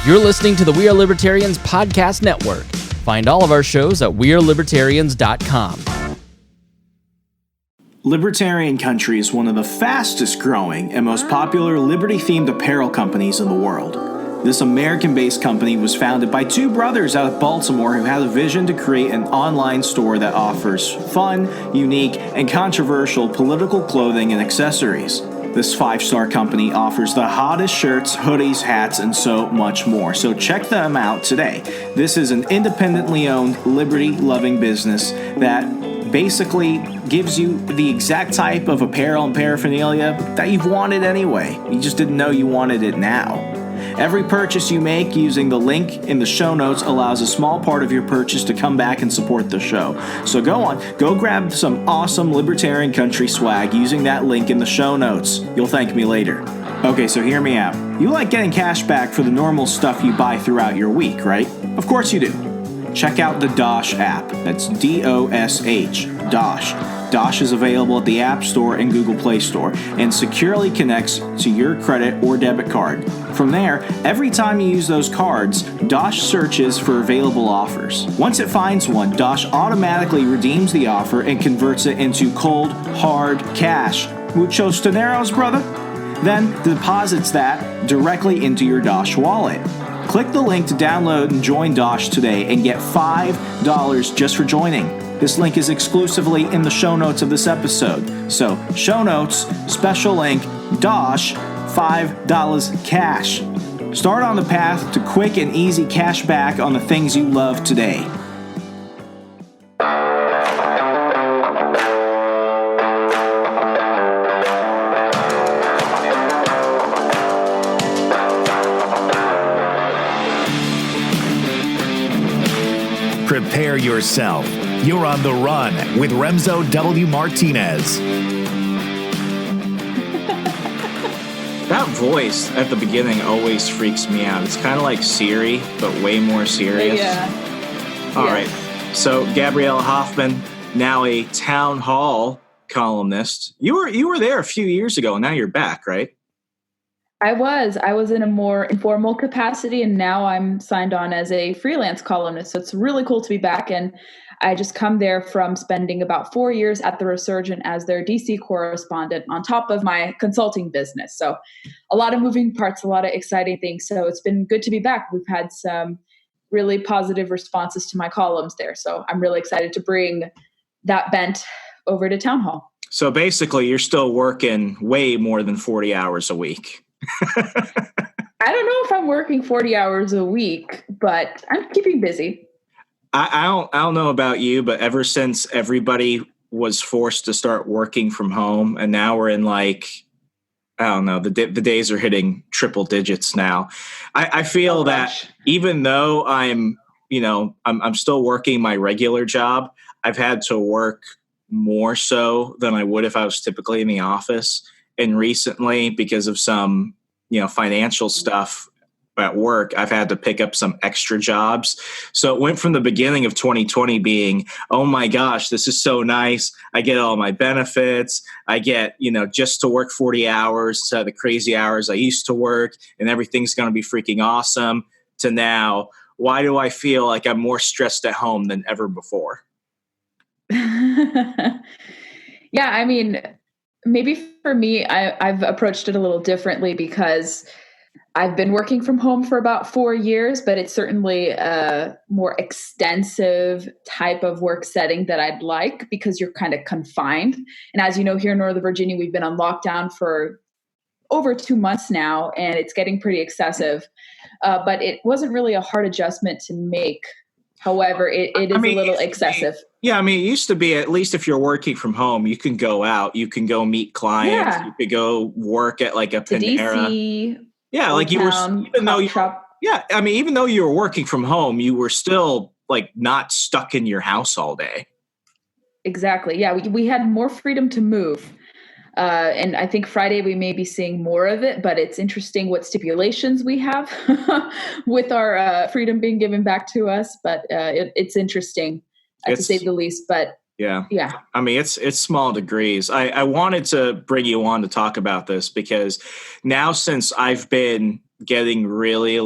You're listening to the We Are Libertarians podcast network. Find all of our shows at wearelibertarians.com. Libertarian Country is one of the fastest growing and most popular liberty-themed apparel companies in the world. This American-based company was founded by two brothers out of Baltimore who had a vision to create an online store that offers fun, unique, and controversial political clothing and accessories. This five-star company offers the hottest shirts, hoodies, hats, and so much more. So check them out today. This is an independently owned, liberty-loving business that basically gives you the exact type of apparel and paraphernalia that you've wanted anyway. You just didn't know you wanted it now. Every purchase you make using the link in the show notes allows a small part of your purchase to come back and support the show. So go grab some awesome Libertarian Country swag using that link in the show notes. You'll thank me later. Okay, so hear me out. You like getting cash back for the normal stuff you buy throughout your week, right? Of course you do. Check out the Dosh app. That's D-O-S-H, Dosh. Dosh is available at the App Store and Google Play Store and securely connects to your credit or debit card. From there, every time you use those cards, Dosh searches for available offers. Once it finds one, Dosh automatically redeems the offer and converts it into cold, hard cash. Muchos dineros, brother? Then deposits that directly into your Dosh wallet. Click the link to download and join Dosh today and get $5 just for joining. This link is exclusively in the show notes of this episode. So, show notes, special link, Dosh, $5 cash. Start on the path to quick and easy cash back on the things you love today. Prepare yourself. You're on the run with Remso W. Martinez. That voice at the beginning always freaks me out. It's kind of like Siri, but way more serious. Yeah. All right. So Gabriella Hoffman, now a Townhall columnist. You were there a few years ago, and now you're back, right? I was in a more informal capacity, and now I'm signed on as a freelance columnist. So it's really cool to be back. And I just come there from spending about 4 years at the Resurgent as their DC correspondent on top of my consulting business. So a lot of moving parts, a lot of exciting things. So it's been good to be back. We've had some really positive responses to my columns there. So I'm really excited to bring that bent over to Townhall. So basically, you're still working way more than 40 hours a week. I don't know if I'm working 40 hours a week, but I'm keeping busy. I don't know about you, but ever since everybody was forced to start working from home, and now we're in like, I don't know, the days are hitting triple digits now. I feel that even though I'm still working my regular job, I've had to work more so than I would if I was typically in the office. And recently, because of some, financial stuff at work, I've had to pick up some extra jobs. So it went from the beginning of 2020 being, oh my gosh, this is so nice. I get all my benefits. I get, just to work 40 hours instead of the crazy hours I used to work, and everything's going to be freaking awesome, to now, why do I feel like I'm more stressed at home than ever before? Yeah, I mean, maybe for me, I've approached it a little differently because I've been working from home for about 4 years, but it's certainly a more extensive type of work setting that I'd like because you're kind of confined. And as you know, here in Northern Virginia, we've been on lockdown for over 2 months now, and it's getting pretty excessive. But it wasn't really a hard adjustment to make. However, it is a little excessive. Yeah, it used to be, at least if you're working from home, you can go out, you can go meet clients, you could go work at like a Panera. DC, yeah, like you were, even though you were working from home, you were still like not stuck in your house all day. Exactly. Yeah, we had more freedom to move. And I think Friday we may be seeing more of it, but it's interesting what stipulations we have with our freedom being given back to us. But it's interesting, to say the least. But yeah. It's small degrees. I wanted to bring you on to talk about this because now, since I've been getting really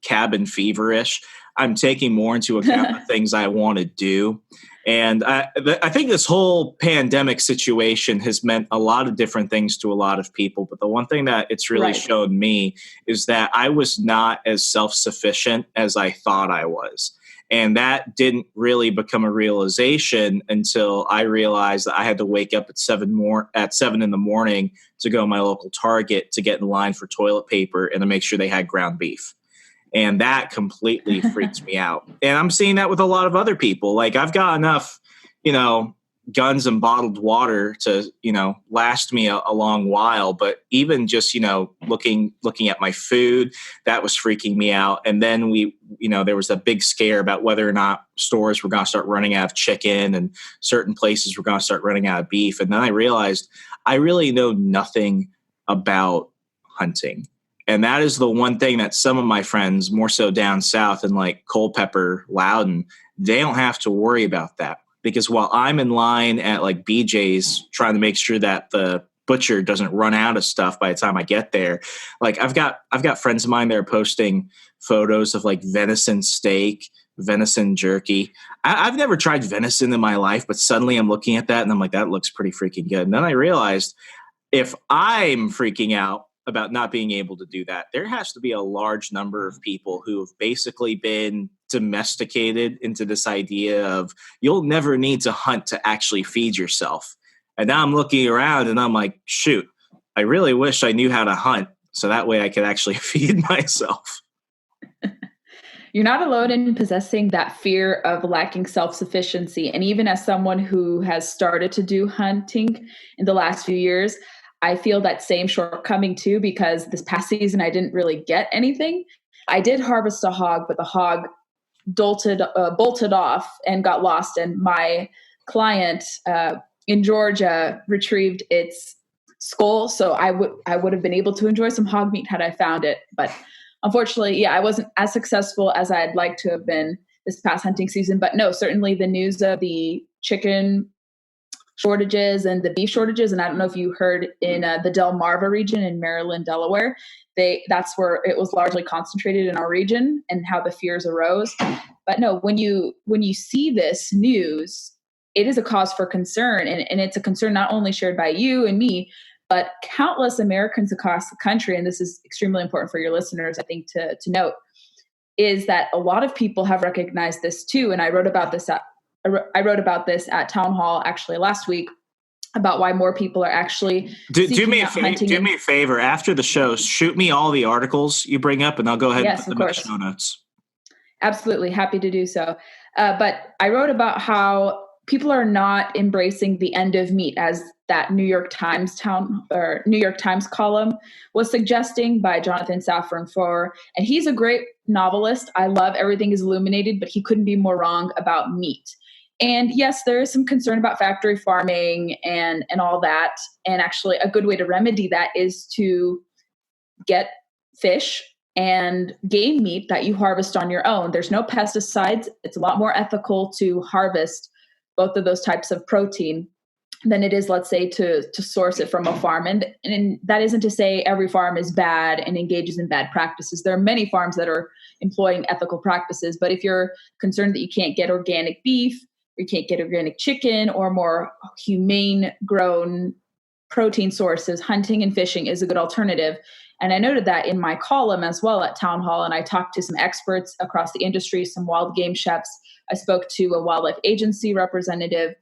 cabin feverish. I'm taking more into account the things I want to do. And I think this whole pandemic situation has meant a lot of different things to a lot of people. But the one thing that it's really showed me is that I was not as self-sufficient as I thought I was. And that didn't really become a realization until I realized that I had to wake up at 7 in the morning to go to my local Target to get in line for toilet paper and to make sure they had ground beef. And that completely freaks me out. And I'm seeing that with a lot of other people. Like, I've got enough, guns and bottled water to, last me a long while. But even just, looking at my food, that was freaking me out. And then there was a big scare about whether or not stores were going to start running out of chicken and certain places were going to start running out of beef. And then I realized I really know nothing about hunting. And that is the one thing that some of my friends, more so down south in like Culpeper, Loudon, they don't have to worry about that. Because while I'm in line at like BJ's trying to make sure that the butcher doesn't run out of stuff by the time I get there, like I've got friends of mine that are posting photos of like venison steak, venison jerky. I've never tried venison in my life, but suddenly I'm looking at that and I'm like, that looks pretty freaking good. And then I realized if I'm freaking out about not being able to do that, there has to be a large number of people who have basically been domesticated into this idea of you'll never need to hunt to actually feed yourself. And now I'm looking around and I'm like, shoot, I really wish I knew how to hunt so that way I could actually feed myself. You're not alone in possessing that fear of lacking self-sufficiency. And even as someone who has started to do hunting in the last few years, I feel that same shortcoming too, because this past season I didn't really get anything. I did harvest a hog, but the hog bolted off and got lost. And my client in Georgia retrieved its skull, so I would have been able to enjoy some hog meat had I found it. But unfortunately, I wasn't as successful as I'd like to have been this past hunting season. But no, certainly the news of the chicken shortages and the beef shortages. And I don't know if you heard in the Delmarva region in Maryland, Delaware, that's where it was largely concentrated in our region and how the fears arose. But no, when you see this news, it is a cause for concern. And it's a concern not only shared by you and me, but countless Americans across the country. And this is extremely important for your listeners, I think, to note, is that a lot of people have recognized this too. And I wrote about this at Townhall actually last week about why more people are actually do me a favor after the show. Shoot me all the articles you bring up, and I'll go ahead and put them in the show notes. Absolutely, happy to do so. But I wrote about how people are not embracing the end of meat, as that New York Times column was suggesting by Jonathan Safran Foer. And he's a great novelist. I love Everything is Illuminated, but he couldn't be more wrong about meat. And yes, there is some concern about factory farming and all that. And actually a good way to remedy that is to get fish and game meat that you harvest on your own. There's no pesticides. It's a lot more ethical to harvest both of those types of protein than it is, let's say, to source it from a farm. And that isn't to say every farm is bad and engages in bad practices. There are many farms that are employing ethical practices. But if you're concerned that you can't get organic beef, or you can't get organic chicken, or more humane grown protein sources, hunting and fishing is a good alternative. And I noted that in my column as well at Townhall. And I talked to some experts across the industry, some wild game chefs. I spoke to a wildlife agency representative.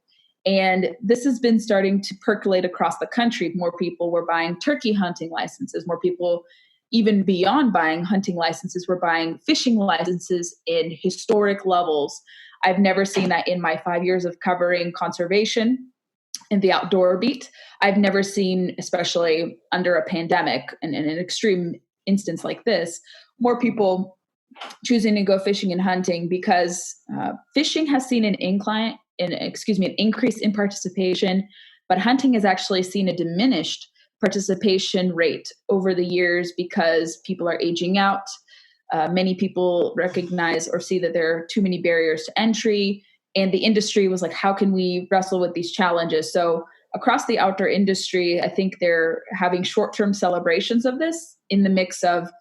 And this has been starting to percolate across the country. More people were buying turkey hunting licenses. More people, even beyond buying hunting licenses, were buying fishing licenses in historic levels. I've never seen that in my 5 years of covering conservation in the outdoor beat. I've never seen, especially under a pandemic and in an extreme instance like this, more people choosing to go fishing and hunting, because fishing has seen an increase in participation, but hunting has actually seen a diminished participation rate over the years because people are aging out. Many people recognize or see that there are too many barriers to entry, and the industry was like, how can we wrestle with these challenges? So across the outdoor industry, I think they're having short-term celebrations of this in the mix of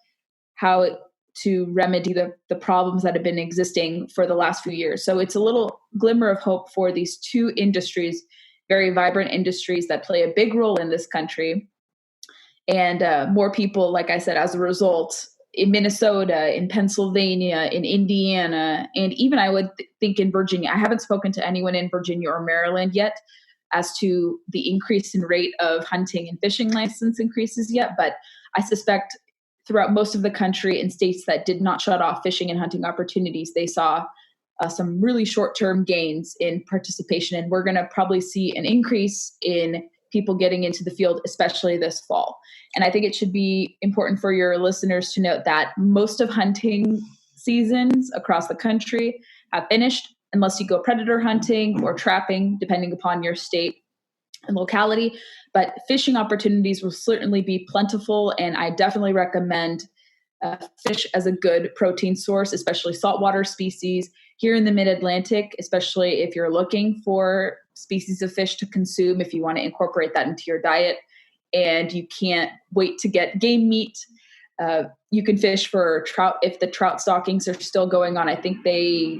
how to remedy the problems that have been existing for the last few years. So it's a little glimmer of hope for these two industries, very vibrant industries that play a big role in this country. And more people, like I said, as a result, in Minnesota, in Pennsylvania, in Indiana, and even I would think in Virginia. I haven't spoken to anyone in Virginia or Maryland yet as to the increase in rate of hunting and fishing license increases yet, but I suspect throughout most of the country in states that did not shut off fishing and hunting opportunities, they saw some really short-term gains in participation. And we're going to probably see an increase in people getting into the field, especially this fall. And I think it should be important for your listeners to note that most of hunting seasons across the country have finished, unless you go predator hunting or trapping, depending upon your state and locality. But fishing opportunities will certainly be plentiful, and I definitely recommend fish as a good protein source, especially saltwater species here in the mid-Atlantic, especially if you're looking for species of fish to consume, if you want to incorporate that into your diet and you can't wait to get game meat. You can fish for trout if the trout stockings are still going on. I think they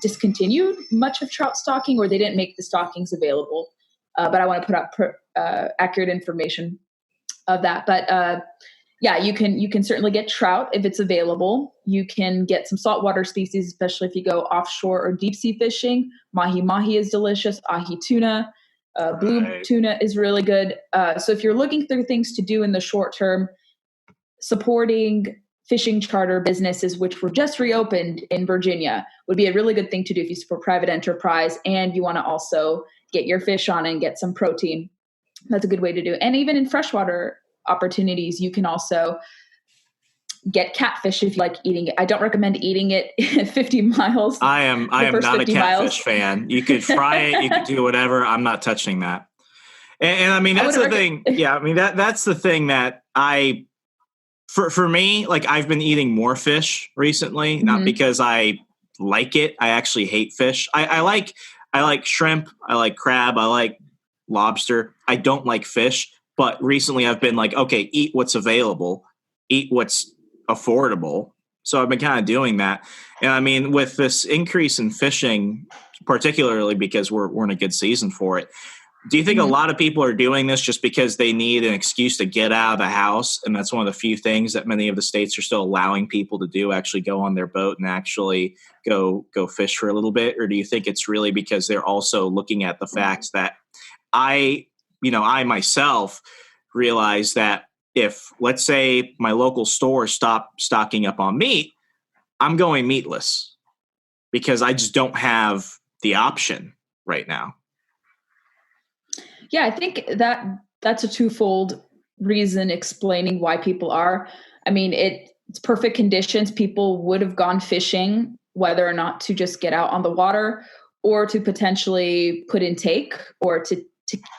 discontinued much of trout stocking, or they didn't make the stockings available. But I want to put up accurate information of that. But yeah, you can certainly get trout if it's available. You can get some saltwater species, especially if you go offshore or deep sea fishing. Mahi is delicious. Ahi tuna, blue tuna is really good. So if you're looking for things to do in the short term, supporting fishing charter businesses, which were just reopened in Virginia, would be a really good thing to do if you support private enterprise and you want to also get your fish on and get some protein. That's a good way to do it. And even in freshwater opportunities, you can also get catfish if you like eating it. I don't recommend eating it 50 miles. I am not a catfish fan. You could fry it, you could do whatever. I'm not touching that. And I mean, that's the thing. Yeah, I mean, that's the thing that for me, like I've been eating more fish recently, not because I like it. I actually hate fish. I like shrimp. I like crab. I like lobster. I don't like fish. But recently I've been like, okay, eat what's available, eat what's affordable. So I've been kind of doing that. And I mean, with this increase in fishing, particularly because we're in a good season for it, do you think a lot of people are doing this just because they need an excuse to get out of the house? And that's one of the few things that many of the states are still allowing people to do, actually go on their boat and actually go fish for a little bit? Or do you think it's really because they're also looking at the fact that I myself realize that if, let's say, my local store stopped stocking up on meat, I'm going meatless because I just don't have the option right now. Yeah, I think that's a twofold reason explaining why people are. I mean, it's perfect conditions. People would have gone fishing, whether or not to just get out on the water or to potentially put in take or to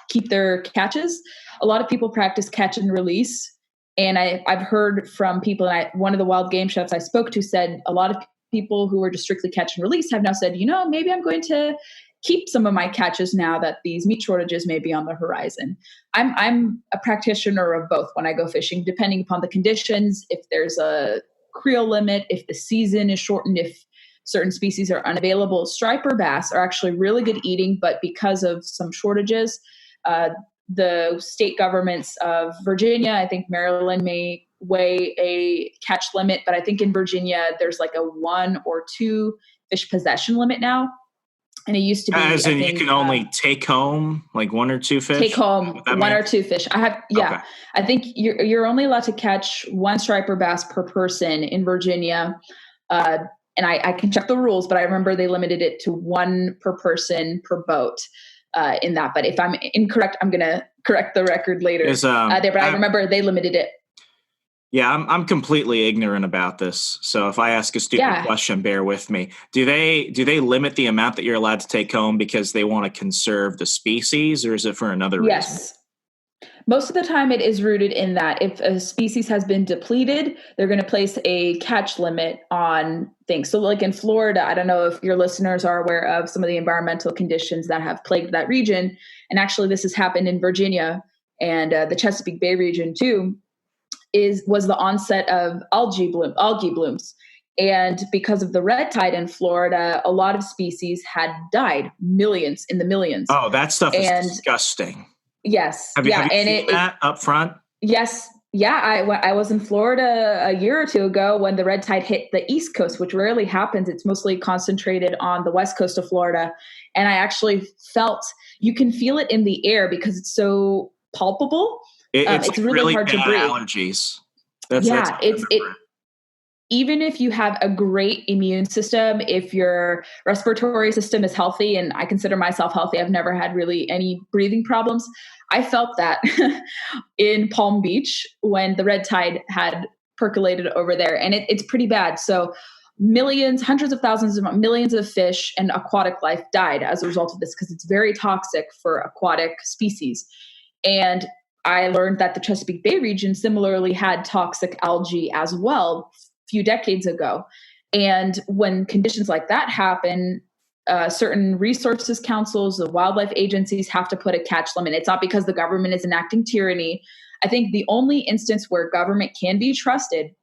keep their catches. A lot of people practice catch and release. And I've heard from people, and one of the wild game chefs I spoke to said a lot of people who were just strictly catch and release have now said, maybe I'm going to keep some of my catches now that these meat shortages may be on the horizon. I'm a practitioner of both when I go fishing, depending upon the conditions, if there's a creel limit, if the season is shortened, if certain species are unavailable. Striper bass are actually really good eating, but because of some shortages, the state governments of Virginia, I think Maryland may weigh a catch limit, but I think in Virginia, there's like a 1 or 2 fish possession limit now. And it used to be, as in you can only take home like 1 or 2 fish. Take home 1 or 2 fish. Okay. I think you're only allowed to catch 1 striper bass per person in Virginia. And I can check the rules, but I remember they limited it to 1 per person per boat in that. But if I'm incorrect, I'm going to correct the record later. But I remember they limited it. Yeah, I'm completely ignorant about this. So if I ask a stupid question, bear with me. Do they limit the amount that you're allowed to take home because they want to conserve the species, or is it for another reason? Yes. Most of the time it is rooted in that if a species has been depleted, they're going to place a catch limit on things. So like in Florida, I don't know if your listeners are aware of some of the environmental conditions that have plagued that region. And actually this has happened in Virginia and the Chesapeake Bay region too. was the onset of algae blooms. And because of the red tide in Florida, a lot of species had died, in the millions. Oh, that stuff is disgusting. Yes. Have you seen that up front? Yes. Yeah. I was in Florida a year or two ago when the red tide hit the East Coast, which rarely happens. It's mostly concentrated on the West Coast of Florida. And I actually you can feel it in the air because it's so palpable. It's really hard to breathe. Allergies. Even if you have a great immune system, if your respiratory system is healthy, and I consider myself healthy, I've never had really any breathing problems. I felt that in Palm Beach when the red tide had percolated over there, and it's pretty bad. So hundreds of thousands of millions of fish and aquatic life died as a result of this because it's very toxic for aquatic species. And I learned that the Chesapeake Bay region similarly had toxic algae as well few decades ago. And when conditions like that happen, certain resources councils, the wildlife agencies have to put a catch limit. It's not because the government is enacting tyranny. I think the only instance where government can be trusted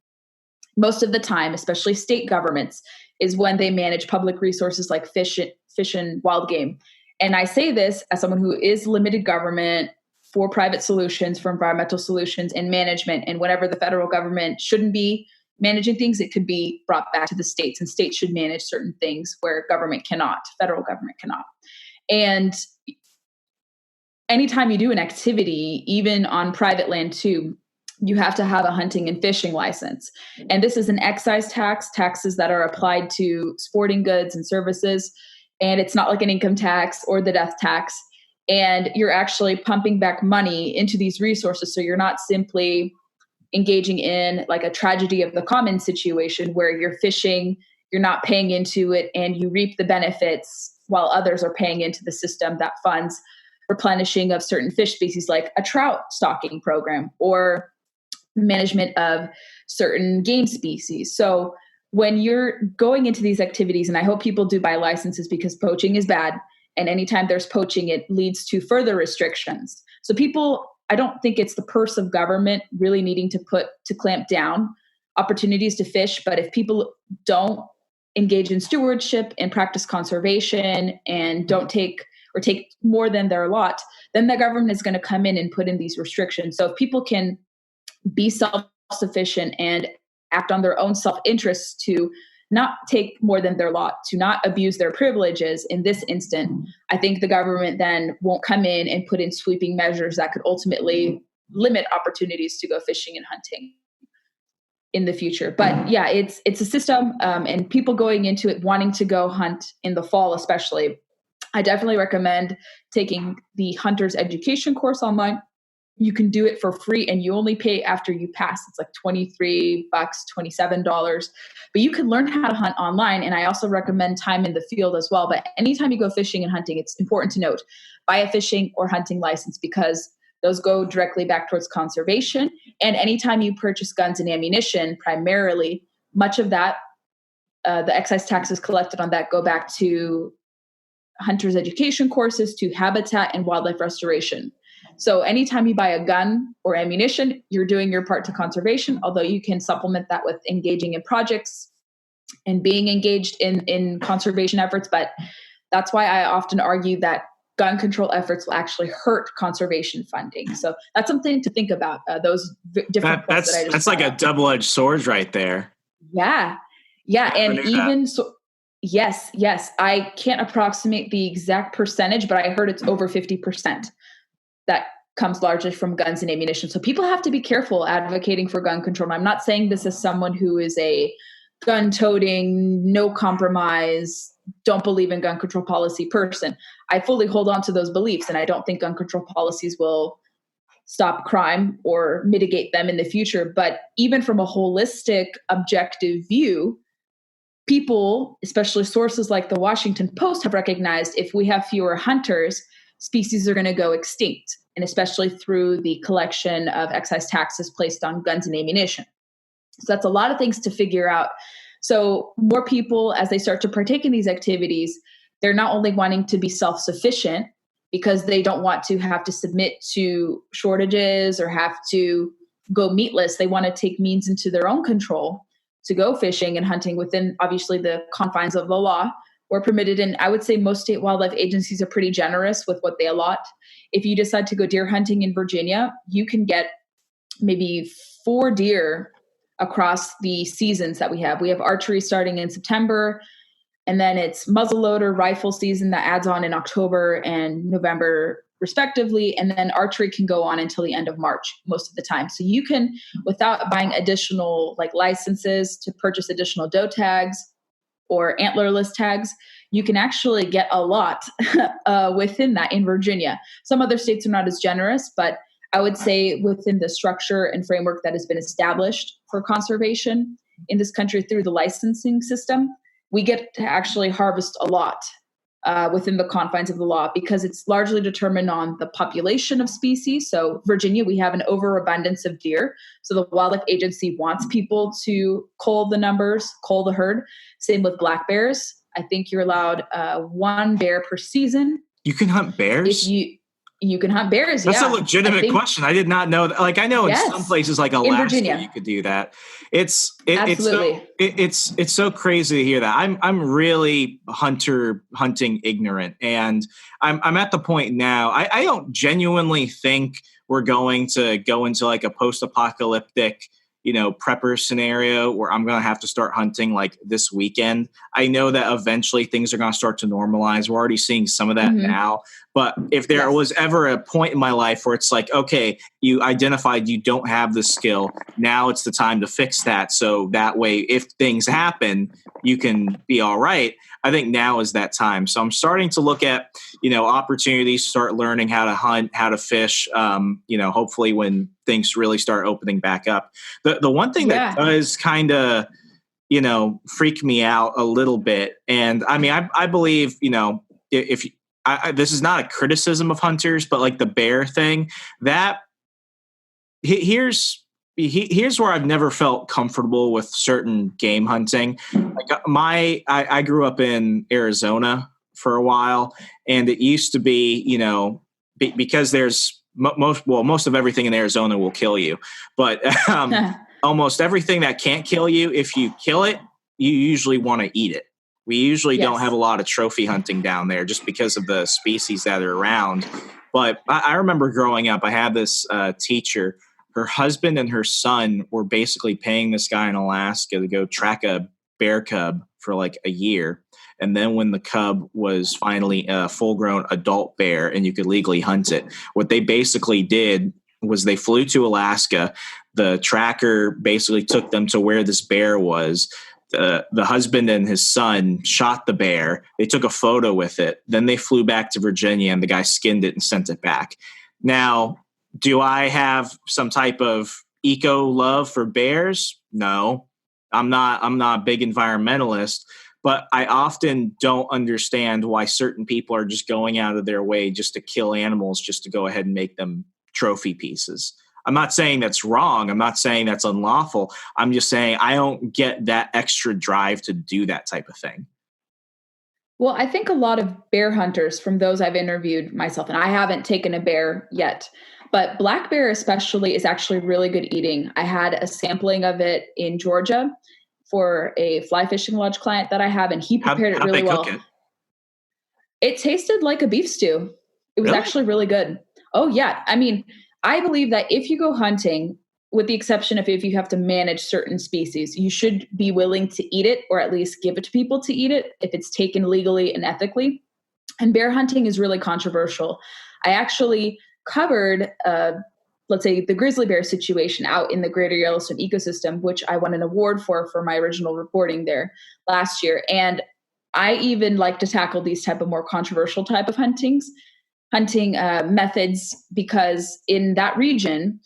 most of the time, especially state governments, is when they manage public resources like fish and wild game. And I say this as someone who is limited government for private solutions, for environmental solutions and management. And whenever the federal government shouldn't be managing things, it could be brought back to the states, and states should manage certain things where government cannot, federal government cannot. And anytime you do an activity, even on private land too, you have to have a hunting and fishing license. And this is an excise tax, taxes that are applied to sporting goods and services. And it's not like an income tax or the death tax. And you're actually pumping back money into these resources. So you're not simply engaging in like a tragedy of the common situation where you're fishing, you're not paying into it, and you reap the benefits while others are paying into the system that funds replenishing of certain fish species, like a trout stocking program or management of certain game species. So when you're going into these activities, and I hope people do buy licenses because poaching is bad, and anytime there's poaching, it leads to further restrictions. So I don't think it's the purse of government really needing to clamp down opportunities to fish. But if people don't engage in stewardship and practice conservation and don't take more than their lot, then the government is going to come in and put in these restrictions. So if people can be self-sufficient and act on their own self-interests to not take more than their lot, to not abuse their privileges in this instant, I think the government then won't come in and put in sweeping measures that could ultimately limit opportunities to go fishing and hunting in the future. But yeah, it's a system, and people going into it wanting to go hunt in the fall especially, I definitely recommend taking the hunter's education course online. You can do it for free and you only pay after you pass. It's like $23, $27. But you can learn how to hunt online. And I also recommend time in the field as well. But anytime you go fishing and hunting, it's important to note, buy a fishing or hunting license because those go directly back towards conservation. And anytime you purchase guns and ammunition, primarily, much of that, the excise taxes collected on that go back to hunters' education courses, to habitat and wildlife restoration. So anytime you buy a gun or ammunition, you're doing your part to conservation, although you can supplement that with engaging in projects and being engaged in conservation efforts. But that's why I often argue that gun control efforts will actually hurt conservation funding. So that's something to think about, those different points that I just That's like a double-edged sword right there. Yeah. Yeah. And even so, yes. I can't approximate the exact percentage, but I heard it's over 50%. That comes largely from guns and ammunition. So people have to be careful advocating for gun control. And I'm not saying this as someone who is a gun-toting, no compromise, don't believe in gun control policy person. I fully hold on to those beliefs, and I don't think gun control policies will stop crime or mitigate them in the future. But even from a holistic, objective view, people, especially sources like the Washington Post, have recognized if we have fewer hunters, species are going to go extinct, and especially through the collection of excise taxes placed on guns and ammunition. So that's a lot of things to figure out. So more people, as they start to partake in these activities, they're not only wanting to be self-sufficient because they don't want to have to submit to shortages or have to go meatless. They want to take means into their own control to go fishing and hunting within, obviously, the confines of the law or permitted. And I would say most state wildlife agencies are pretty generous with what they allot. If you decide to go deer hunting in Virginia, you can get maybe 4 deer across the seasons that we have. We have archery starting in September, and then it's muzzleloader rifle season that adds on in October and November respectively. And then archery can go on until the end of March most of the time. So you can, without buying additional like licenses to purchase additional doe tags or antlerless tags, you can actually get a lot within that in Virginia. Some other states are not as generous, but I would say within the structure and framework that has been established for conservation in this country through the licensing system, we get to actually harvest a lot within the confines of the law because it's largely determined on the population of species. So Virginia, we have an overabundance of deer. So the wildlife agency wants people to cull the numbers, cull the herd. Same with black bears. I think you're allowed 1 bear per season. You can hunt bears? You can hunt bears. That's a legitimate question. I did not know that. Like, I know in some places like Alaska, you could do that. It's so crazy to hear that. I'm really hunting ignorant, and I'm at the point now. I don't genuinely think we're going to go into like a post-apocalyptic, prepper scenario where I'm going to have to start hunting like this weekend. I know that eventually things are going to start to normalize. We're already seeing some of that now. But if there was ever a point in my life where it's like, okay, you identified you don't have the skill, now it's the time to fix that. So that way, if things happen, you can be all right. I think now is that time. So I'm starting to look at, opportunities, start learning how to hunt, how to fish, hopefully when things really start opening back up. The one thing that does kind of, freak me out a little bit. And I mean, I believe, if this is not a criticism of hunters, but like the bear thing, that here's where I've never felt comfortable with certain game hunting. Like I grew up in Arizona for a while, and it used to be, because there's most of everything in Arizona will kill you, but almost everything that can't kill you, if you kill it, you usually want to eat it. We usually don't have a lot of trophy hunting down there just because of the species that are around. But I remember growing up, I had this teacher. Her husband and her son were basically paying this guy in Alaska to go track a bear cub for like a year. And then when the cub was finally a full-grown adult bear and you could legally hunt it, what they basically did was they flew to Alaska. The tracker basically took them to where this bear was. The husband and his son shot the bear. They took a photo with it. Then they flew back to Virginia, and the guy skinned it and sent it back. Now, do I have some type of eco love for bears? No, I'm not a big environmentalist, but I often don't understand why certain people are just going out of their way just to kill animals, just to go ahead and make them trophy pieces. I'm not saying that's wrong. I'm not saying that's unlawful. I'm just saying I don't get that extra drive to do that type of thing. Well, I think a lot of bear hunters, from those I've interviewed myself, and I haven't taken a bear yet, but black bear especially is actually really good eating. I had a sampling of it in Georgia for a fly fishing lodge client that I have, and he prepared it really well. It tasted like a beef stew. It was actually really good. Oh, yeah. I mean, I believe that if you go hunting, with the exception of if you have to manage certain species, you should be willing to eat it, or at least give it to people to eat it if it's taken legally and ethically. And bear hunting is really controversial. I actually covered, let's say, the grizzly bear situation out in the greater Yellowstone ecosystem, which I won an award for my original reporting there last year. And I even like to tackle these type of more controversial type of hunting methods, because in that region,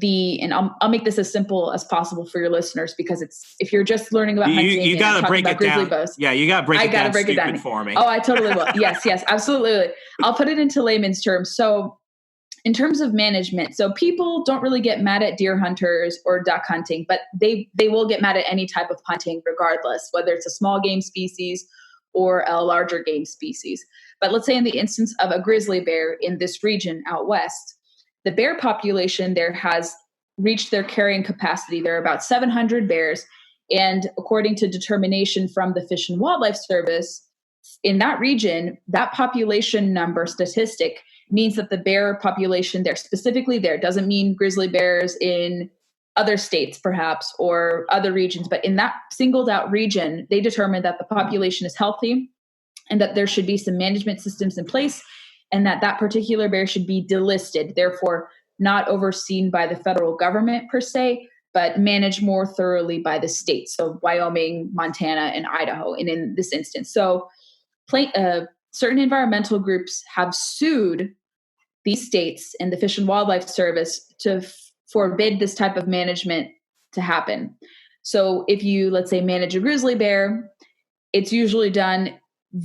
and I'll make this as simple as possible for your listeners, because if you're just learning about hunting, you got to break it down. Bows, yeah, you got to break it down for me. Oh, I totally will. Yes, absolutely. I'll put it into layman's terms. So in terms of management, so people don't really get mad at deer hunters or duck hunting, but they will get mad at any type of hunting regardless, whether it's a small game species or a larger game species. But let's say in the instance of a grizzly bear in this region out west, the bear population there has reached their carrying capacity. There are about 700 bears. And according to determination from the Fish and Wildlife Service, in that region, that population number statistic means that the bear population there, specifically there, doesn't mean grizzly bears in other states perhaps or other regions, but in that singled out region, they determined that the population is healthy and that there should be some management systems in place and that that particular bear should be delisted, therefore not overseen by the federal government per se, but managed more thoroughly by the states. So Wyoming, Montana, and Idaho, and in this instance. So certain environmental groups have sued these states and the Fish and Wildlife Service to forbid this type of management to happen. So if you, let's say, manage a grizzly bear, it's usually done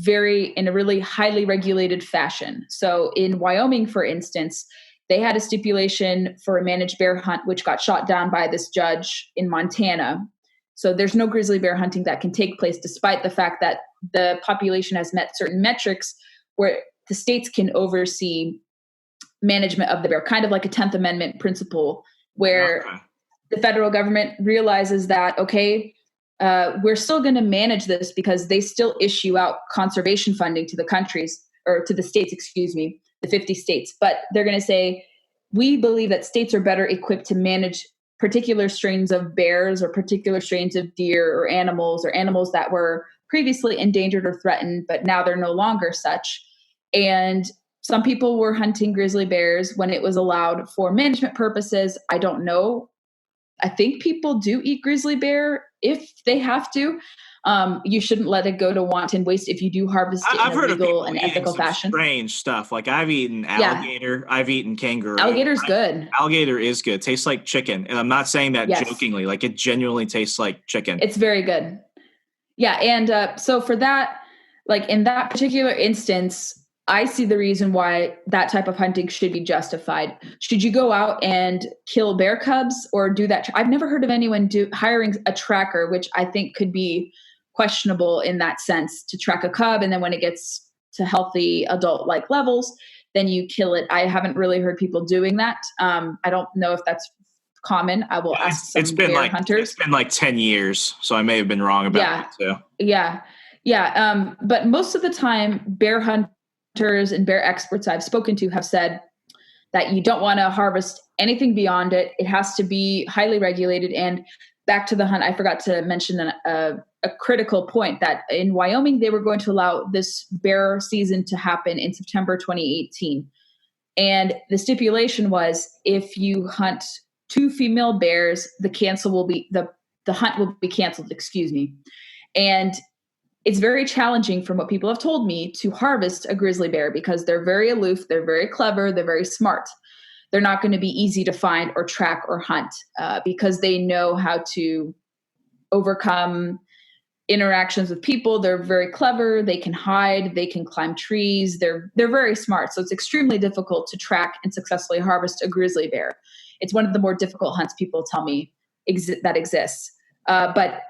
in a really highly regulated fashion. So in Wyoming, for instance, they had a stipulation for a managed bear hunt, which got shot down by this judge in Montana. So there's no grizzly bear hunting that can take place, despite the fact that the population has met certain metrics where the states can oversee management of the bear, kind of like a 10th Amendment principle, where the federal government realizes that, okay, we're still going to manage this because they still issue out conservation funding to the countries, or to the states, excuse me, the 50 states. But they're going to say, we believe that states are better equipped to manage particular strains of bears or particular strains of deer or animals that were previously endangered or threatened, but now they're no longer such. And some people were hunting grizzly bears when it was allowed for management purposes. I don't know. I think people do eat grizzly bear if they have to. You shouldn't let it go to wanton waste if you do harvest it in a legal and ethical fashion. Strange stuff. Like I've eaten alligator, I've eaten kangaroo. Alligator's good. Alligator is good. Tastes like chicken. And I'm not saying that jokingly. Like it genuinely tastes like chicken. It's very good. Yeah. And so for that, like in that particular instance, I see the reason why that type of hunting should be justified. Should you go out and kill bear cubs or do that? I've never heard of anyone hiring a tracker, which I think could be questionable in that sense, to track a cub. And then when it gets to healthy adult-like levels, then you kill it. I haven't really heard people doing that. I don't know if that's common. I will ask some bear hunters. It's been like 10 years, so I may have been wrong about that too. Yeah. But most of the time, bear hunters and bear experts I've spoken to have said that you don't want to harvest anything beyond it. It has to be highly regulated. And back to the hunt, I forgot to mention a critical point that in Wyoming, they were going to allow this bear season to happen in September 2018. And the stipulation was if you hunt 2 female bears, the hunt will be canceled, And it's very challenging, from what people have told me, to harvest a grizzly bear because they're very aloof, they're very clever, they're very smart. They're not going to be easy to find or track or hunt because they know how to overcome interactions with people. They're very clever. They can hide. They can climb trees. They're very smart. So it's extremely difficult to track and successfully harvest a grizzly bear. It's one of the more difficult hunts people tell me that exists. But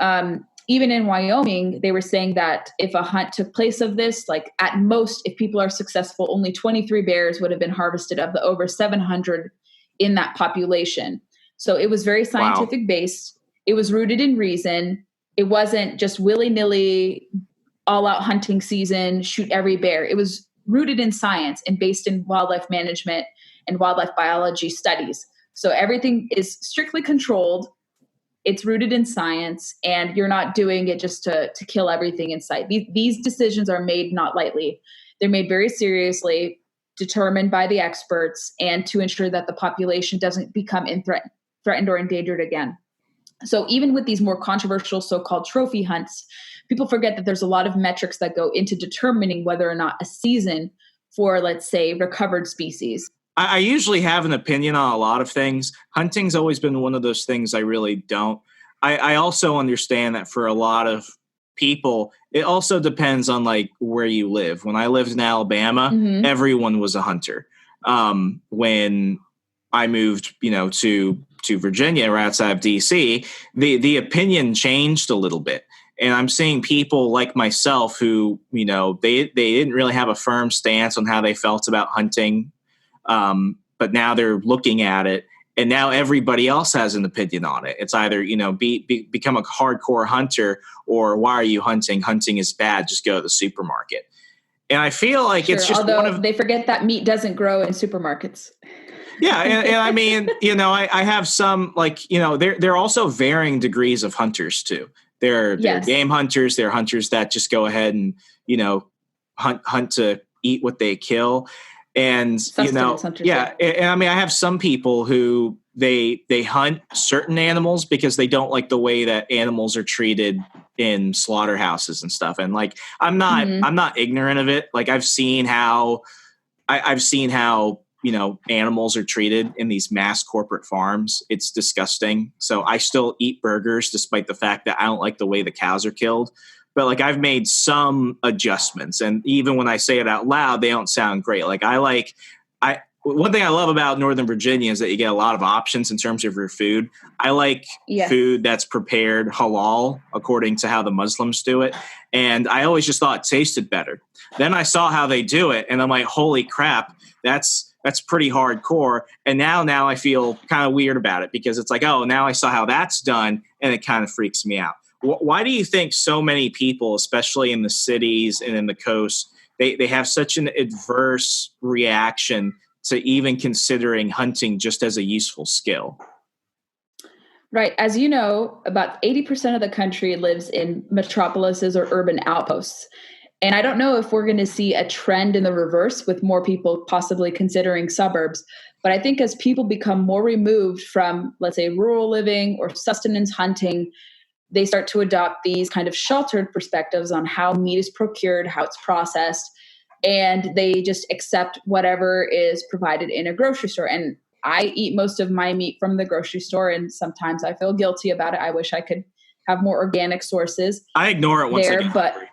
even in Wyoming, they were saying that if a hunt took place of this, like at most, if people are successful, only 23 bears would have been harvested of the over 700 in that population. So it was very scientific based. It was rooted in reason. It wasn't just willy-nilly, all-out hunting season, shoot every bear. It was rooted in science and based in wildlife management and wildlife biology studies. So everything is strictly controlled. It's rooted in science, and you're not doing it just to kill everything in sight. These decisions are made not lightly. They're made very seriously, determined by the experts, and to ensure that the population doesn't become threatened or endangered again. So even with these more controversial so-called trophy hunts, people forget that there's a lot of metrics that go into determining whether or not a season for, let's say, recovered species. I usually have an opinion on a lot of things. Hunting's always been one of those things I really don't. I also understand that for a lot of people, it also depends on like where you live. When I lived in Alabama, everyone was a hunter. When I moved, to Virginia, or outside of DC, the opinion changed a little bit. And I'm seeing people like myself who, they didn't really have a firm stance on how they felt about hunting. But now they're looking at it And now everybody else has an opinion on it. It's either, become a hardcore hunter, or why are you hunting? Hunting is bad. Just go to the supermarket. And I feel like it's just they forget that meat doesn't grow in supermarkets. Yeah. And I mean, I have some there are also varying degrees of hunters too. There are game hunters. There are hunters that just go ahead and, hunt to eat what they kill. And, hunters, and I mean, I have some people who they hunt certain animals because they don't like the way that animals are treated in slaughterhouses and stuff. And like, I'm not ignorant of it. Like I've seen how animals are treated in these mass corporate farms. It's disgusting. So I still eat burgers despite the fact that I don't like the way the cows are killed. But like I've made some adjustments, and even when I say it out loud, they don't sound great. Like one thing I love about Northern Virginia is that you get a lot of options in terms of your food. I like food that's prepared halal according to how the Muslims do it. And I always just thought it tasted better. Then I saw how they do it, and I'm like, holy crap, that's pretty hardcore. And now I feel kind of weird about it because it's like, oh, now I saw how that's done, and it kind of freaks me out. Why do you think so many people, especially in the cities and in the coast, they have such an adverse reaction to even considering hunting just as a useful skill? Right. As you know, about 80% of the country lives in metropolises or urban outposts. And I don't know if we're going to see a trend in the reverse with more people possibly considering suburbs. But I think as people become more removed from, let's say, rural living or sustenance hunting, they start to adopt these kind of sheltered perspectives on how meat is procured, how it's processed, and they just accept whatever is provided in a grocery store. And I eat most of my meat from the grocery store, and sometimes I feel guilty about it. I wish I could have more organic sources. I ignore it once I get hungry.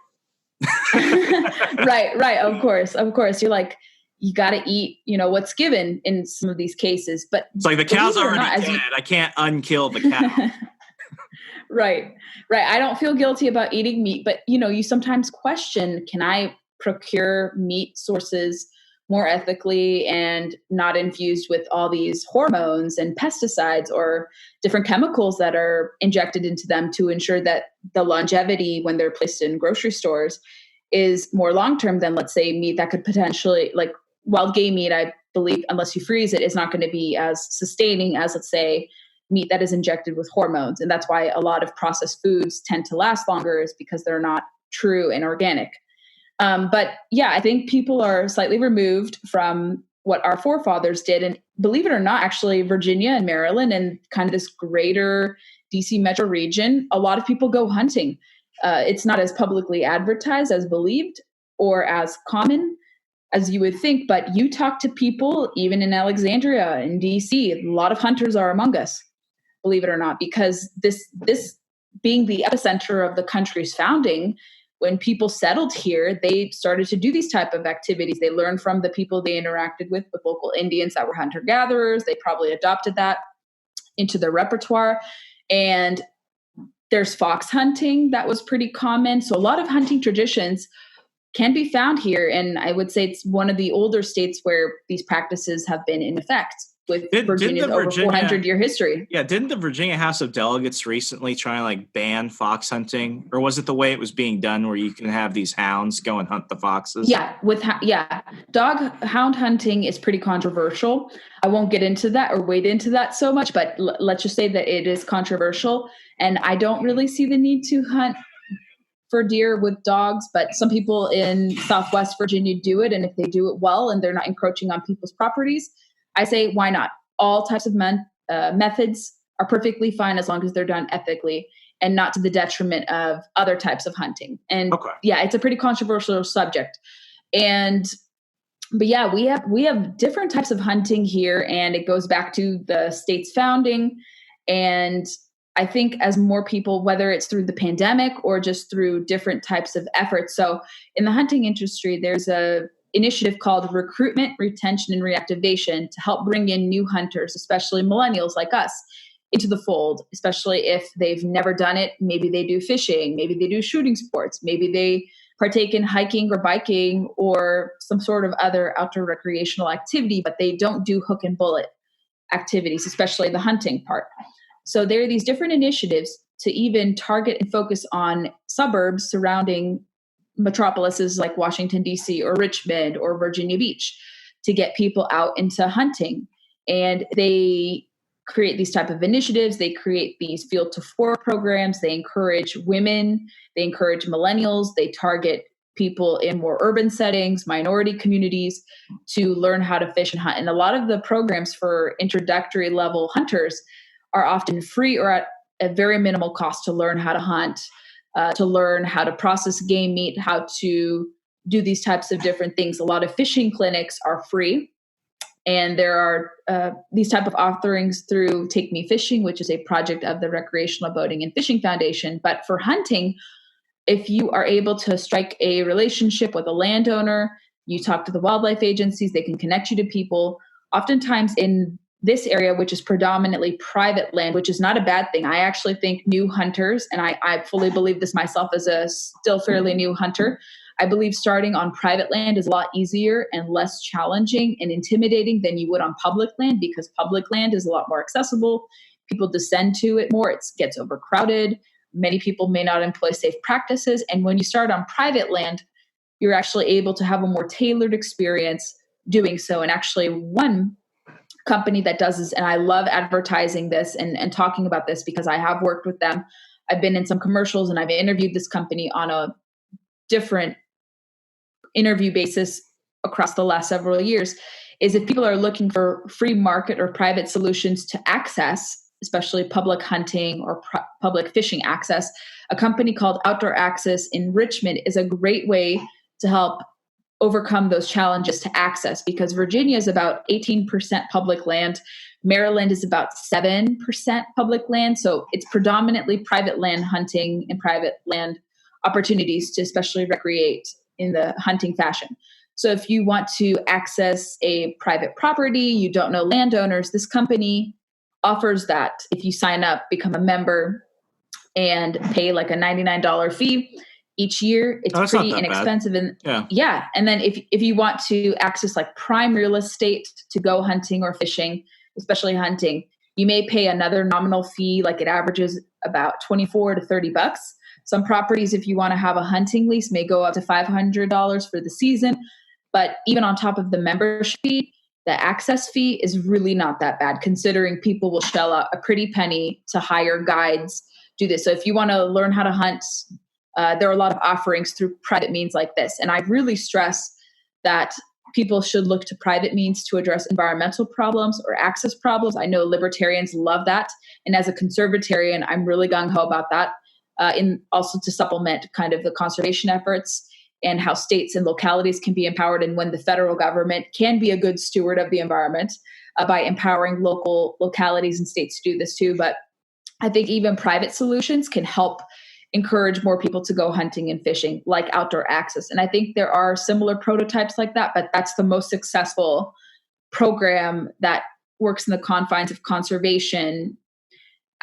Right. Of course. You're like, you got to eat, what's given in some of these cases. But it's like the cow's already dead. I can't unkill the cow. Right. I don't feel guilty about eating meat, but you sometimes question, can I procure meat sources more ethically and not infused with all these hormones and pesticides or different chemicals that are injected into them to ensure that the longevity when they're placed in grocery stores is more long-term than, let's say, meat that could potentially, like wild game meat, I believe, unless you freeze it, is not going to be as sustaining as, let's say, meat that is injected with hormones. And that's why a lot of processed foods tend to last longer, is because they're not true and organic. But yeah, I think people are slightly removed from what our forefathers did. And believe it or not, actually, Virginia and Maryland and kind of this greater DC metro region, a lot of people go hunting. It's not as publicly advertised as believed or as common as you would think, but you talk to people even in Alexandria and DC, a lot of hunters are among us, believe it or not, because this being the epicenter of the country's founding, when people settled here, they started to do these type of activities. They learned from the people they interacted with local Indians that were hunter-gatherers. They probably adopted that into their repertoire. And there's fox hunting that was pretty common. So a lot of hunting traditions can be found here. And I would say it's one of the older states where these practices have been in effect, with Virginia's over 400-year history. Yeah, didn't the Virginia House of Delegates recently try and ban fox hunting? Or was it the way it was being done where you can have these hounds go and hunt the foxes? Yeah, hound hunting is pretty controversial. I won't get into that or wade into that so much, but let's just say that it is controversial. And I don't really see the need to hunt for deer with dogs, but some people in Southwest Virginia do it. And if they do it well and they're not encroaching on people's properties, I say, why not? All types of methods are perfectly fine as long as they're done ethically and not to the detriment of other types of hunting. And yeah, it's a pretty controversial subject. But yeah, we have different types of hunting here, and it goes back to the state's founding. And I think as more people, whether it's through the pandemic or just through different types of efforts. So in the hunting industry, there's a initiative called Recruitment, Retention, and Reactivation to help bring in new hunters, especially millennials like us, into the fold, especially if they've never done it. Maybe they do fishing, maybe they do shooting sports, maybe they partake in hiking or biking or some sort of other outdoor recreational activity, but they don't do hook and bullet activities, especially the hunting part. So there are these different initiatives to even target and focus on suburbs surrounding metropolises like Washington, D.C. or Richmond or Virginia Beach to get people out into hunting. And they create these type of initiatives. They create these field to fork programs. They encourage women. They encourage millennials. They target people in more urban settings, minority communities, to learn how to fish and hunt. And a lot of the programs for introductory level hunters are often free or at a very minimal cost to learn how to hunt, to learn how to process game meat, how to do these types of different things. A lot of fishing clinics are free. And there are these type of offerings through Take Me Fishing, which is a project of the Recreational Boating and Fishing Foundation. But for hunting, if you are able to strike a relationship with a landowner, you talk to the wildlife agencies, they can connect you to people. Oftentimes in this area, which is predominantly private land, which is not a bad thing. I actually think new hunters, and I fully believe this myself as a still fairly new hunter, I believe starting on private land is a lot easier and less challenging and intimidating than you would on public land, because public land is a lot more accessible. People descend to it more. It gets overcrowded. Many people may not employ safe practices. And when you start on private land, you're actually able to have a more tailored experience doing so. And actually one company that does this, and I love advertising this and talking about this because I have worked with them. I've been in some commercials and I've interviewed this company on a different interview basis across the last several years, is if people are looking for free market or private solutions to access, especially public hunting or public fishing access, a company called Outdoor Access in Richmond is a great way to help overcome those challenges to access, because Virginia is about 18% public land. Maryland is about 7% public land. So it's predominantly private land hunting and private land opportunities to especially recreate in the hunting fashion. So if you want to access a private property, you don't know landowners, this company offers that. If you sign up, become a member, and pay like a $99 fee each year, it's pretty inexpensive. And yeah. And then if you want to access like prime real estate to go hunting or fishing, especially hunting, you may pay another nominal fee. Like it averages about $24 to $30. Some properties, if you want to have a hunting lease, may go up to $500 for the season. But even on top of the membership fee, the access fee is really not that bad, considering people will shell out a pretty penny to hire guides, do this. So if you want to learn how to hunt, there are a lot of offerings through private means like this. And I really stress that people should look to private means to address environmental problems or access problems. I know libertarians love that. And as a conservatarian, I'm really gung-ho about that. In also to supplement kind of the conservation efforts and how states and localities can be empowered, and when the federal government can be a good steward of the environment by empowering localities and states to do this too. But I think even private solutions can help encourage more people to go hunting and fishing, like Outdoor Access. And I think there are similar prototypes like that, but that's the most successful program that works in the confines of conservation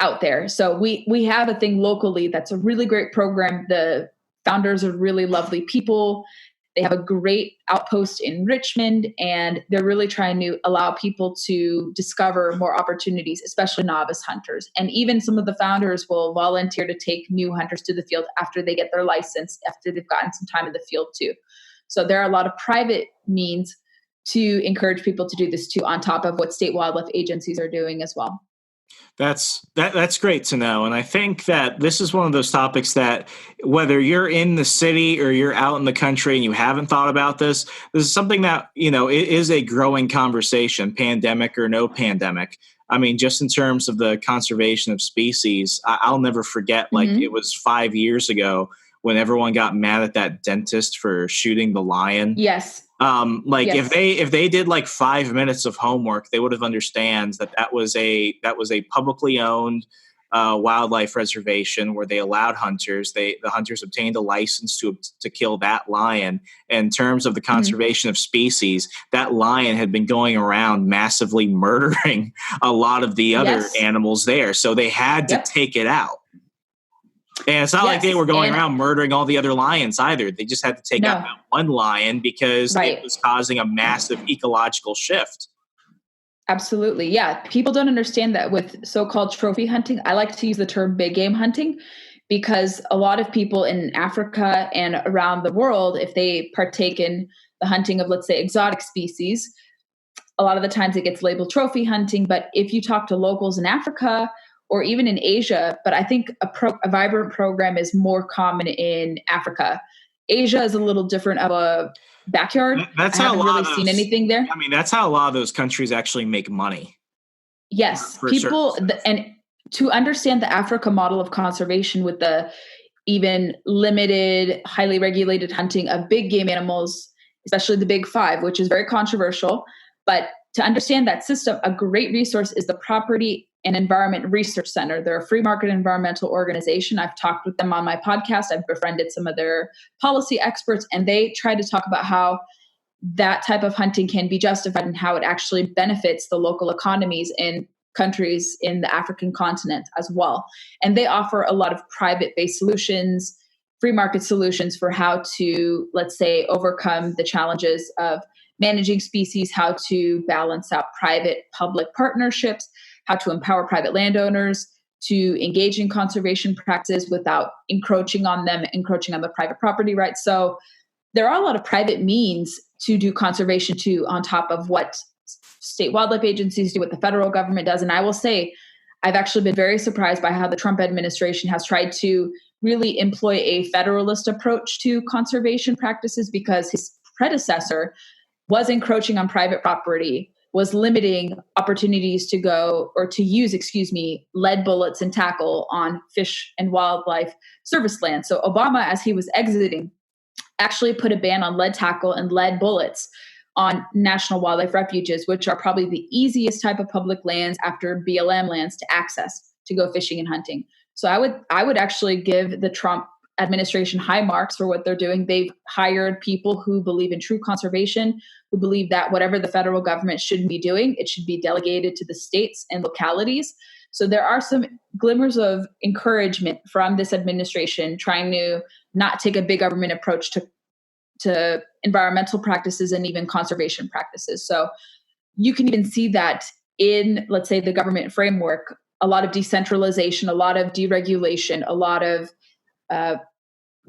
out there. So we have a thing locally that's a really great program. The founders are really lovely people. They have a great outpost in Richmond, and they're really trying to allow people to discover more opportunities, especially novice hunters. And even some of the founders will volunteer to take new hunters to the field after they get their license, after they've gotten some time in the field too. So there are a lot of private means to encourage people to do this too, on top of what state wildlife agencies are doing as well. That's great to know. And I think that this is one of those topics that whether you're in the city or you're out in the country and you haven't thought about this is something that, it is a growing conversation, pandemic or no pandemic. I mean, just in terms of the conservation of species, I'll never forget, it was 5 years ago when everyone got mad at that dentist for shooting the lion. Yes. Yes. if they did like 5 minutes of homework, they would have understand that was a publicly owned wildlife reservation where they allowed hunters. The hunters obtained a license to kill that lion. In terms of the conservation of species, that lion had been going around massively murdering a lot of the other animals there, so they had to take it out. And it's not like they were going around murdering all the other lions either. They just had to take out that one lion because it was causing a massive ecological shift. Absolutely. Yeah. People don't understand that with so-called trophy hunting. I like to use the term big game hunting because a lot of people in Africa and around the world, if they partake in the hunting of, let's say, exotic species, a lot of the times it gets labeled trophy hunting. But if you talk to locals in Africa or even in Asia, but I think a vibrant program is more common in Africa. Asia is a little different of a backyard. That's I how haven't really seen anything there. I mean, that's how a lot of those countries actually make money. Yes, for people, certain stuff. and to understand the Africa model of conservation with the even limited, highly regulated hunting of big game animals, especially the big five, which is very controversial. But to understand that system, a great resource is the Property and Environment Research Center. They're a free market environmental organization. I've talked with them on my podcast. I've befriended some of their policy experts, and they try to talk about how that type of hunting can be justified and how it actually benefits the local economies in countries in the African continent as well. And they offer a lot of private-based solutions, free market solutions for how to, let's say, overcome the challenges of managing species, how to balance out private-public partnerships, how to empower private landowners to engage in conservation practices without encroaching on them, encroaching on the private property rights. So there are a lot of private means to do conservation too, on top of what state wildlife agencies do, what the federal government does. And I will say, I've actually been very surprised by how the Trump administration has tried to really employ a federalist approach to conservation practices, because his predecessor was encroaching on private property, was limiting opportunities to go or to use, lead bullets and tackle on fish and wildlife service land. So Obama, as he was exiting, actually put a ban on lead tackle and lead bullets on national wildlife refuges, which are probably the easiest type of public lands after BLM lands to access to go fishing and hunting. So I would actually give the Trump administration high marks for what they're doing. They've hired people who believe in true conservation, who believe that whatever the federal government shouldn't be doing, it should be delegated to the states and localities. So there are some glimmers of encouragement from this administration trying to not take a big government approach to environmental practices and even conservation practices. So you can even see that in, let's say, the government framework, a lot of decentralization, a lot of deregulation, a lot of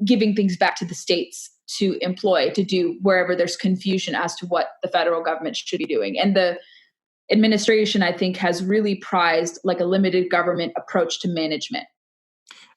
giving things back to the states to employ, to do wherever there's confusion as to what the federal government should be doing. And the administration, I think, has really prized like a limited government approach to management.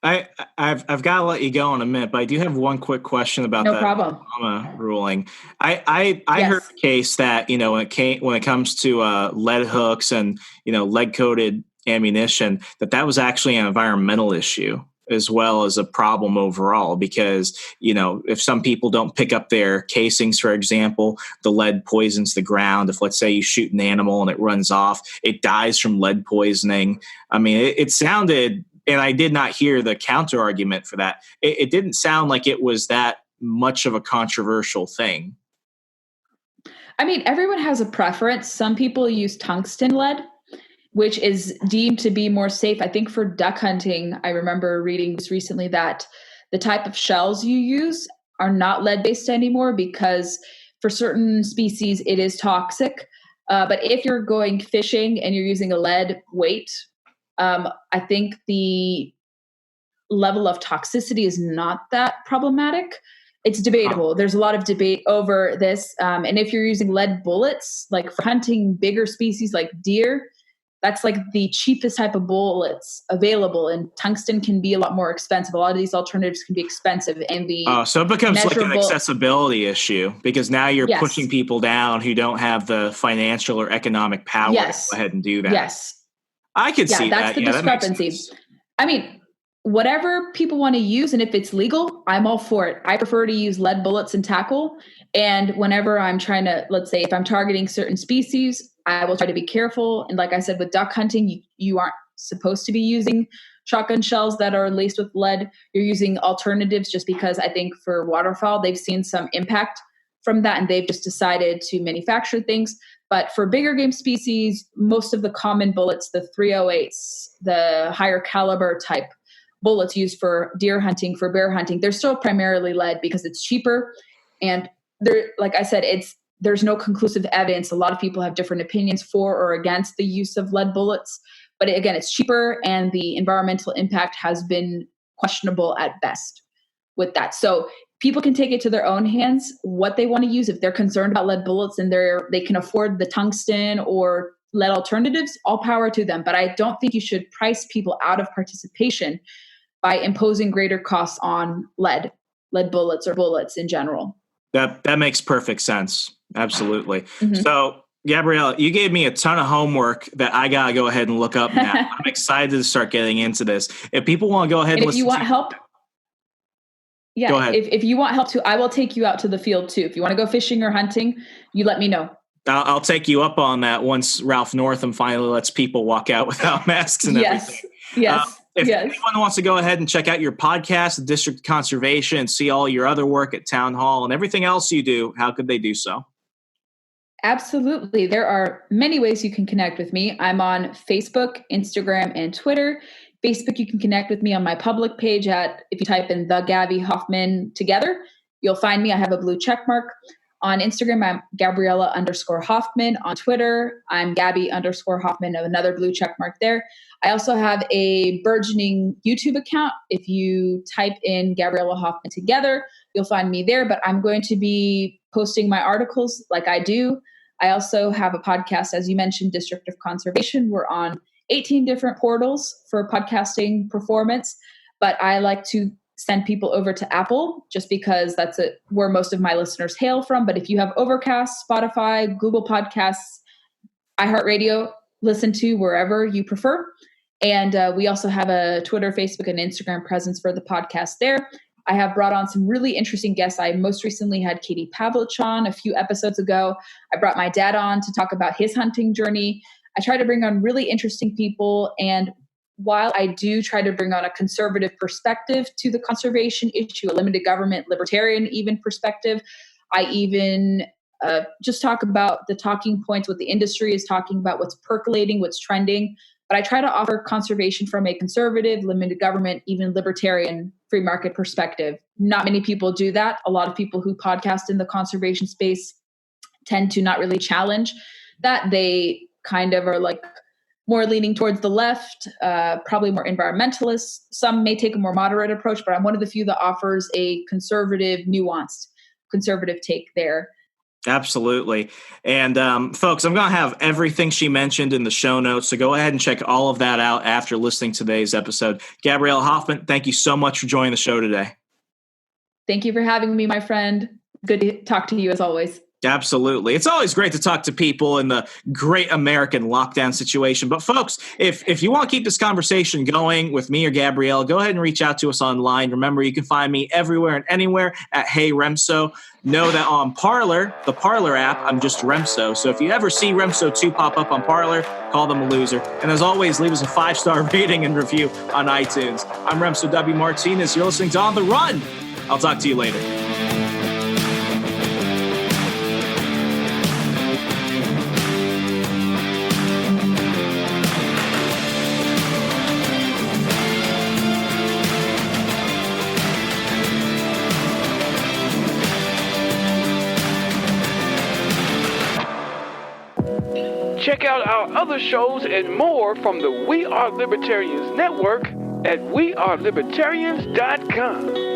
I've got to let you go in a minute, but I do have one quick question about that Obama ruling. I Yes. heard the case that, when it comes to lead hooks and, lead coated ammunition, that was actually an environmental issue as well as a problem overall, because, if some people don't pick up their casings, for example, the lead poisons the ground. If, let's say, you shoot an animal and it runs off, it dies from lead poisoning. I mean, it sounded, and I did not hear the counter argument for that. It didn't sound like it was that much of a controversial thing. I mean, everyone has a preference. Some people use tungsten lead, which is deemed to be more safe. I think for duck hunting, I remember reading this recently that the type of shells you use are not lead-based anymore because for certain species, it is toxic. But if you're going fishing and you're using a lead weight, I think the level of toxicity is not that problematic. It's debatable. There's a lot of debate over this. And if you're using lead bullets, like for hunting bigger species like deer, that's like the cheapest type of bullets available. And tungsten can be a lot more expensive. A lot of these alternatives can be expensive. And so it becomes like an accessibility issue, because now you're pushing people down who don't have the financial or economic power to go ahead and do that. Yes. I could see that. That's the discrepancy. I mean, whatever people want to use, and if it's legal, I'm all for it. I prefer to use lead bullets and tackle. And whenever I'm trying to, let's say, if I'm targeting certain species, I will try to be careful. And like I said, with duck hunting, you aren't supposed to be using shotgun shells that are laced with lead. You're using alternatives just because I think for waterfowl, they've seen some impact from that and they've just decided to manufacture things. But for bigger game species, most of the common bullets, the 308s, the higher caliber type bullets used for deer hunting, for bear hunting, they're still primarily lead because it's cheaper. And they're, like I said, it's there's no conclusive evidence. A lot of people have different opinions for or against the use of lead bullets. But again, it's cheaper and the environmental impact has been questionable at best with that. So people can take it to their own hands what they want to use. If they're concerned about lead bullets and they can afford the tungsten or lead alternatives, all power to them. But I don't think you should price people out of participation by imposing greater costs on lead bullets or bullets in general. That makes perfect sense. Absolutely. Mm-hmm. So, Gabriella, you gave me a ton of homework that I got to go ahead and look up now. I'm excited to start getting into this. If people want to go ahead and listen, if you want help, yeah, go ahead. If you want help too, I will take you out to the field too. If you want to go fishing or hunting, you let me know. I'll take you up on that once Ralph Northam finally lets people walk out without masks and everything. Yes. If anyone wants to go ahead and check out your podcast, the District of Conservation, and see all your other work at Townhall and everything else you do, how could they do so? Absolutely. There are many ways you can connect with me. I'm on Facebook, Instagram, and Twitter. Facebook, you can connect with me on my public page if you type in the Gabby Hoffman together, you'll find me. I have a blue check mark. On Instagram, I'm Gabriella_Hoffman. On Twitter, I'm Gabby_Hoffman, another blue check mark there. I also have a burgeoning YouTube account. If you type in Gabriella Hoffman together, you'll find me there, but I'm going to be posting my articles like I do. I also have a podcast, as you mentioned, District of Conservation. We're on 18 different portals for podcasting performance, but I like to send people over to Apple just because that's where most of my listeners hail from. But if you have Overcast, Spotify, Google Podcasts, iHeartRadio, listen to wherever you prefer. And we also have a Twitter, Facebook, and Instagram presence for the podcast there. I have brought on some really interesting guests. I most recently had Katie Pavlich on a few episodes ago. I brought my dad on to talk about his hunting journey. I try to bring on really interesting people. And while I do try to bring on a conservative perspective to the conservation issue, a limited government, libertarian even perspective, I even just talk about the talking points, what the industry is talking about, what's percolating, what's trending. But I try to offer conservation from a conservative, limited government, even libertarian free market perspective. Not many people do that. A lot of people who podcast in the conservation space tend to not really challenge that. They kind of are like more leaning towards the left, probably more environmentalists. Some may take a more moderate approach, but I'm one of the few that offers a conservative, nuanced, conservative take there. Absolutely. And folks, I'm going to have everything she mentioned in the show notes. So go ahead and check all of that out after listening to today's episode. Gabriella Hoffman, thank you so much for joining the show today. Thank you for having me, my friend. Good to talk to you as always. Absolutely. It's always great to talk to people in the great American lockdown situation. But folks, if you want to keep this conversation going with me or Gabrielle, go ahead and reach out to us online. Remember, you can find me everywhere and anywhere at Hey Remso. Know that on Parler, the Parler app, I'm just Remso. So if you ever see Remso 2 pop up on Parler, call them a loser. And as always, leave us a 5-star rating and review on iTunes. I'm Remso W. Martinez. You're listening to On the Run. I'll talk to you later. Check out our other shows and more from the We Are Libertarians Network at wearelibertarians.com.